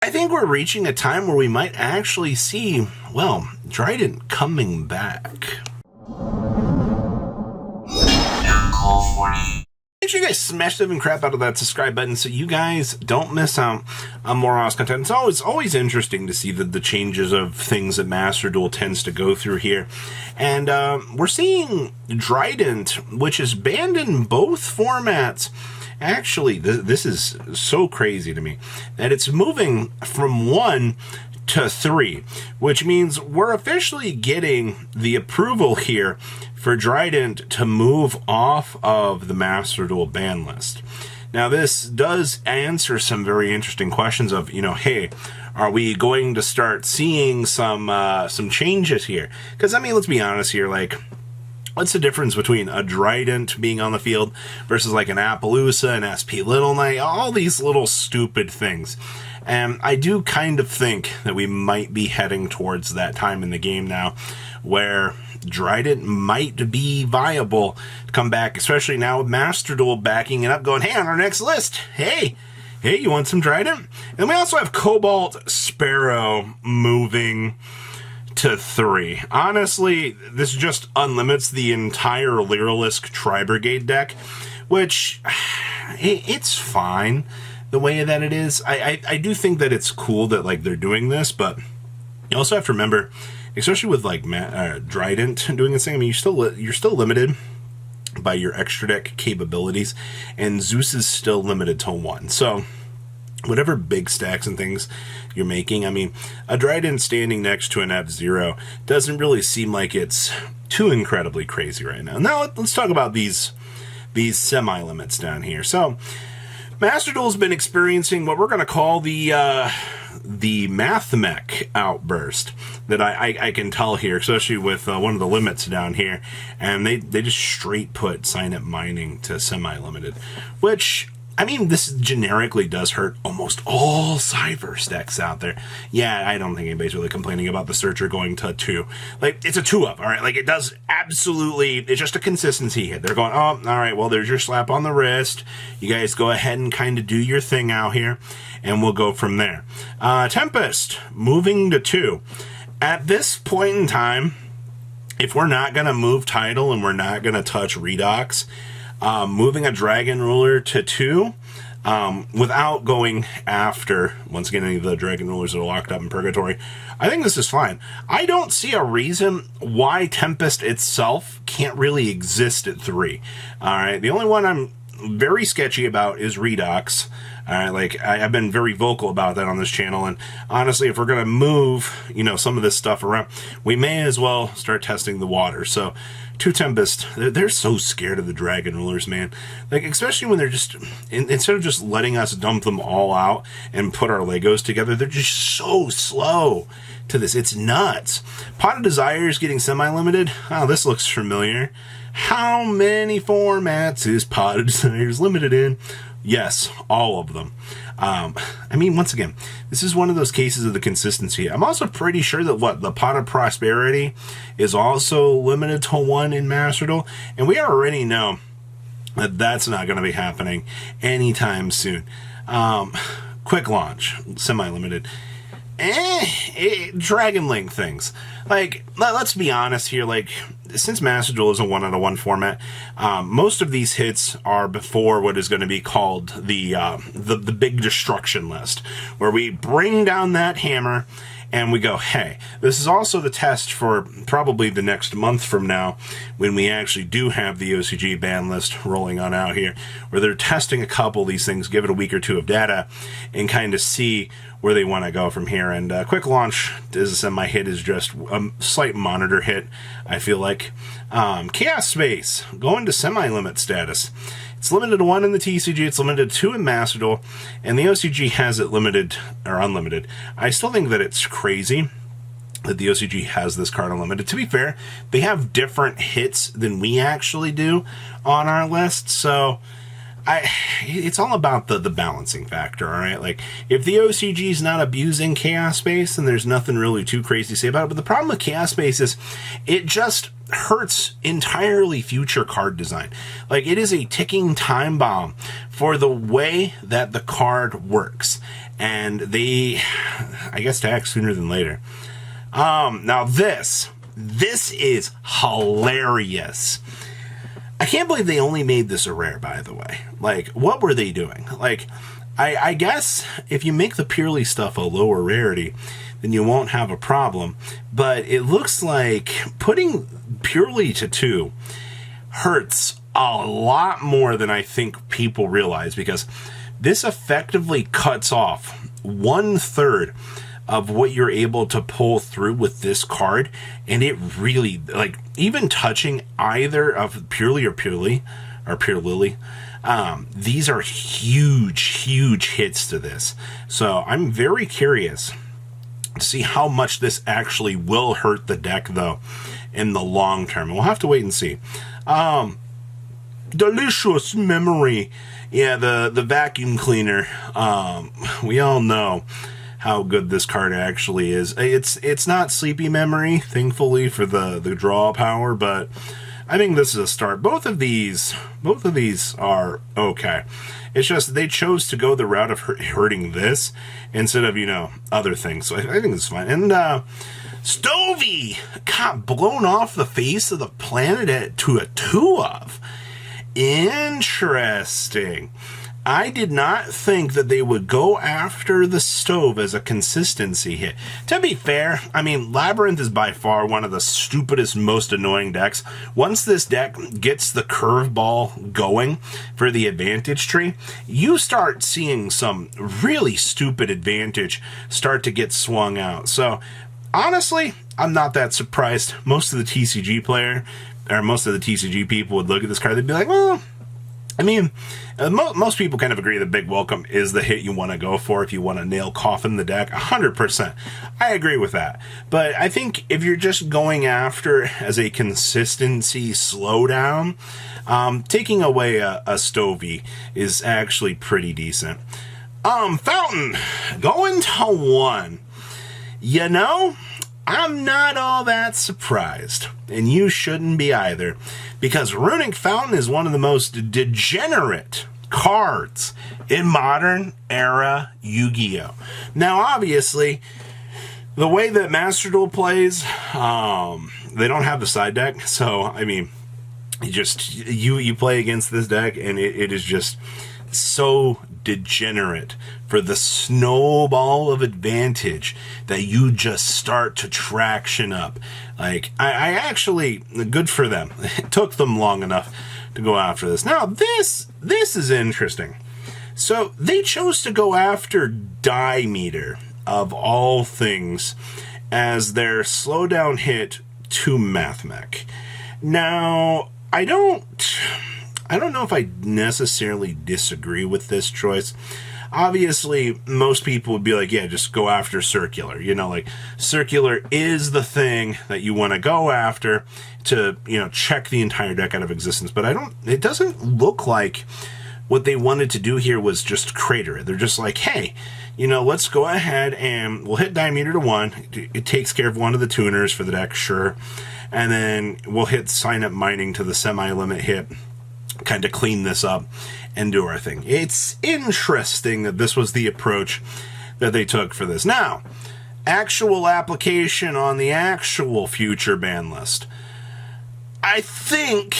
I think we're reaching a time where we might actually see, well, Trident coming back. Make sure you guys smash the crap out of that subscribe button so you guys don't miss out on more awesome content. It's always interesting to see the changes of things that Master Duel tends to go through here. And we're seeing Trident, which is banned in both formats. Actually, this is so crazy to me that it's moving from 1 to 3, which means we're officially getting the approval here for Trident to move off of the Master Duel ban list. Now, this does answer some very interesting questions of, hey, are we going to start seeing some changes here? Because, I mean, let's be honest here, like, what's the difference between a Trident being on the field versus like an Appaloosa, an SP Little Knight, all these little stupid things? And I do kind of think that we might be heading towards that time in the game now where Trident might be viable to come back, especially now with Master Duel backing it up, going, hey, on our next list, hey, you want some Trident? And we also have Cobalt Sparrow moving to 3. Honestly, this just unlimits the entire Lyrilisk Tri-Brigade deck, which, it's fine the way that it is. I do think that it's cool that, like, they're doing this, but you also have to remember, especially with, like, Trident doing this thing, I mean, you're still limited by your extra deck capabilities, and Zeus is still limited to 1. So whatever big stacks and things you're making, I mean, a Trident standing next to an F-Zero doesn't really seem like it's too incredibly crazy right now. Now, let's talk about these semi-limits down here. So, Master Duel's been experiencing what we're going to call the Mathmech outburst that I can tell here, especially with one of the limits down here, and they just straight put sign-up mining to semi-limited, which, I mean, this generically does hurt almost all Cypher decks out there. Yeah, I don't think anybody's really complaining about the Searcher going to 2. Like, it's a 2-up, all right? Like, it does absolutely, it's just a consistency hit. They're going, oh, all right, well, there's your slap on the wrist. You guys go ahead and kind of do your thing out here, and we'll go from there. Tempest, moving to 2. At this point in time, if we're not going to move Tidal and we're not going to touch Redox, moving a Dragon Ruler to 2, without going after, once again, any of the Dragon Rulers that are locked up in Purgatory, I think this is fine. I don't see a reason why Tempest itself can't really exist at 3. Alright, the only one I'm very sketchy about is Redox. Like, I've been very vocal about that on this channel, and honestly, if we're going to move, some of this stuff around, we may as well start testing the water. So, 2 Tempest, they're so scared of the Dragon Rulers, man. Like, especially when they're just, instead of just letting us dump them all out and put our Legos together, they're just so slow to this. It's nuts. Pot of Desire is getting semi-limited. Oh, this looks familiar. How many formats is Pot of Desires limited in? Yes, all of them. I mean, once again, this is one of those cases of the consistency. I'm also pretty sure that the Pot of Prosperity is also limited to 1 in Master Duel, and we already know that that's not going to be happening anytime soon. Quick launch, semi-limited. Dragon Link things. Like, let's be honest here, like, since Master Duel is a 1-out-of-1 format, most of these hits are before what is going to be called the big destruction list, where we bring down that hammer and we go, hey, this is also the test for probably the next month from now, when we actually do have the OCG ban list rolling on out here, where they're testing a couple of these things, give it a week or 2 of data, and kind of see where they want to go from here. And quick launch, as I said, my hit is just a slight monitor hit, I feel like. Chaos Space, going to semi-limit status. It's limited to 1 in the TCG, it's limited to 2 in Master Duel, and the OCG has it limited, or unlimited. I still think that it's crazy that the OCG has this card unlimited. To be fair, they have different hits than we actually do on our list, so it's all about the balancing factor, alright? Like, if the OCG is not abusing Chaos Space, then there's nothing really too crazy to say about it. But the problem with Chaos Space is it just hurts entirely future card design. Like, it is a ticking time bomb for the way that the card works. And they, I guess, to act sooner than later. Now this is hilarious. I can't believe they only made this a rare, by the way. Like, what were they doing? Like, I guess if you make the Purrely stuff a lower rarity, then you won't have a problem. But it looks like putting Purrely to 2 hurts a lot more than I think people realize, because this effectively cuts off 1/3 of what you're able to pull through with this card. And it really, like, even touching either of Purrely or Purrely, these are huge hits to this. So I'm very curious to see how much this actually will hurt the deck, though, in the long term. We'll have to wait and see. Delicious Memory. Yeah, the vacuum cleaner. We all know how good this card actually is. It's not Sleepy Memory, thankfully, for the draw power, but I think this is a start. Both of these are okay. It's just they chose to go the route of hurting this instead of, other things. So I think it's fine. And Stovey got blown off the face of the planet to a 2 of. Interesting. I did not think that they would go after the stove as a consistency hit. To be fair, I mean, Labyrinth is by far one of the stupidest, most annoying decks. Once this deck gets the curveball going for the advantage tree, you start seeing some really stupid advantage start to get swung out. So, honestly, I'm not that surprised. Most of the TCG people would look at this card, they'd be like, well, I mean, most people kind of agree that Big Welcome is the hit you want to go for if you want to nail coffin the deck. 100%. I agree with that. But I think if you're just going after as a consistency slowdown, taking away a Stovey is actually pretty decent. Fountain, going to 1. I'm not all that surprised, and you shouldn't be either, because Runick Fountain is one of the most degenerate cards in modern era Yu-Gi-Oh! Now, obviously, the way that Master Duel plays, they don't have the side deck, so, I mean, you play against this deck, and it is just so degenerate for the snowball of advantage that you just start to traction up. Like, I actually, good for them. It took them long enough to go after this. Now, this is interesting. So, they chose to go after Die Meter, of all things, as their slowdown hit to Mathmech. Now, I don't know if I necessarily disagree with this choice. Obviously, most people would be like, yeah, just go after Circular. Like, Circular is the thing that you want to go after to, check the entire deck out of existence. But it doesn't look like what they wanted to do here was just crater it. They're just like, hey, let's go ahead and we'll hit Die Meter to 1. It takes care of one of the tuners for the deck, sure. And then we'll hit Sign Up Mining to the semi-limit hit, kind of clean this up and do our thing. It's interesting that this was the approach that they took for this. Now, actual application on the actual future ban list. I think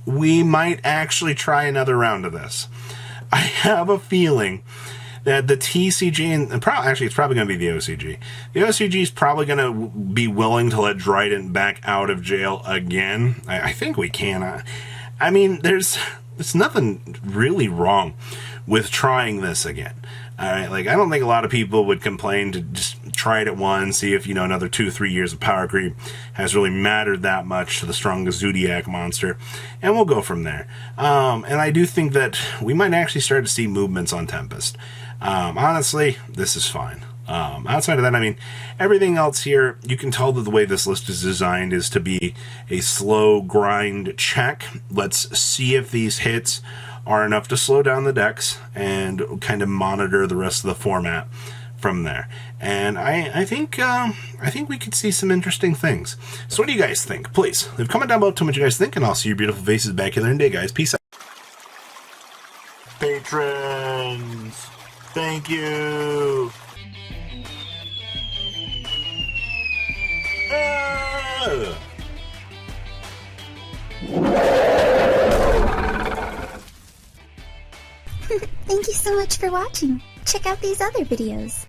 we might actually try another round of this. I have a feeling that the TCG, and actually it's probably going to be the OCG. The OCG is probably going to be willing to let Dryden back out of jail again. I think we can. I mean, there's nothing really wrong with trying this again. All right, like, I don't think a lot of people would complain to just try it at once, see if, another 2-3 years of power creep has really mattered that much to the strongest Zoodiac monster, and we'll go from there. And I do think that we might actually start to see movements on Tempest. Honestly, this is fine. Outside of that, I mean, everything else here, you can tell that the way this list is designed is to be a slow grind check. Let's see if these hits are enough to slow down the decks and kind of monitor the rest of the format from there. And I think we could see some interesting things. So what do you guys think? Please leave a comment down below. Tell me what you guys think, and I'll see your beautiful faces back here in a day, guys. Peace out. Patrons, thank you. Thank you so much for watching. Check out these other videos.